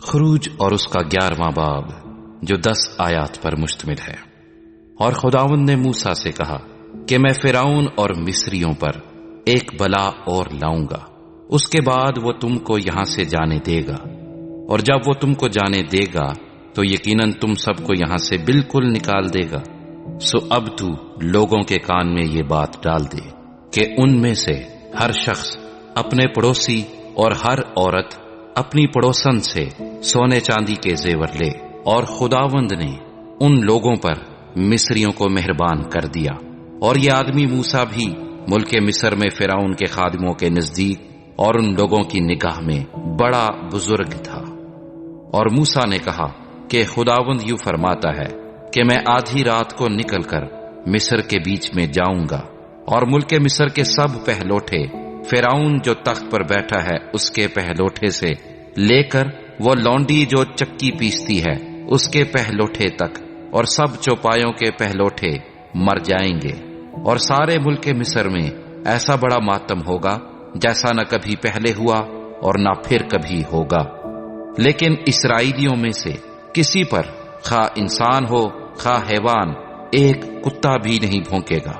خروج اور اس کا 11واں باب جو 10 آیات پر مشتمل ہے۔ اور خداوند نے موسیٰ سے کہا کہ میں فرعون اور مصریوں پر ایک بلا اور لاؤں گا، اس کے بعد وہ تم کو یہاں سے جانے دے گا، اور جب وہ تم کو جانے دے گا تو یقیناً تم سب کو یہاں سے بالکل نکال دے گا۔ سو اب تو لوگوں کے کان میں یہ بات ڈال دے کہ ان میں سے ہر شخص اپنے پڑوسی اور ہر عورت اپنی پڑوسن سے سونے چاندی کے زیور لے۔ اور خداوند نے ان لوگوں پر مصریوں کو مہربان کر دیا، اور یہ آدمی موسیٰ بھی ملک مصر میں فرعون کے خادموں کے نزدیک اور ان لوگوں کی نگاہ میں بڑا بزرگ تھا۔ اور موسیٰ نے کہا کہ خداوند یوں فرماتا ہے کہ میں آدھی رات کو نکل کر مصر کے بیچ میں جاؤں گا، اور ملک مصر کے سب پہلوٹے فرعون جو تخت پر بیٹھا ہے اس کے پہلوٹے سے لے کر وہ لونڈی جو چکی پیستی ہے اس کے پہلوٹے تک اور سب چوپایوں کے پہلوٹے مر جائیں گے، اور سارے ملک مصر میں ایسا بڑا ماتم ہوگا جیسا نہ کبھی پہلے ہوا اور نہ پھر کبھی ہوگا۔ لیکن اسرائیلیوں میں سے کسی پر خواہ انسان ہو خواہ حیوان ایک کتا بھی نہیں بھونکے گا،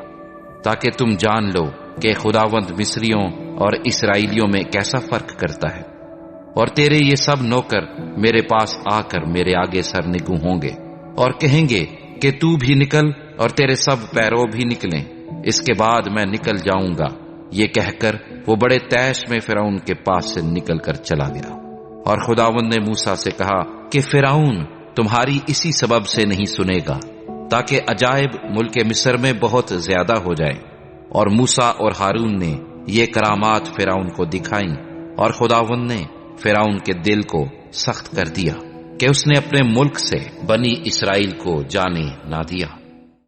تاکہ تم جان لو کہ خداوند مصریوں اور اسرائیلیوں میں کیسا فرق کرتا ہے۔ اور تیرے یہ سب نوکر میرے پاس آ کر میرے آگے سر نگو ہوں گے اور کہیں گے کہ تو بھی نکل اور تیرے سب پیرو بھی نکلیں، اس کے بعد میں نکل جاؤں گا۔ یہ کہہ کر وہ بڑے تیش میں فرعون کے پاس سے نکل کر چلا گیا۔ اور خداوند نے موسیٰ سے کہا کہ فرعون تمہاری اسی سبب سے نہیں سنے گا تاکہ عجائب ملک مصر میں بہت زیادہ ہو جائیں۔ اور موسیٰ اور ہارون نے یہ کرامات فرعون کو دکھائیں، اور خداوند نے فرعون کے دل کو سخت کر دیا کہ اس نے اپنے ملک سے بنی اسرائیل کو جانے نہ دیا۔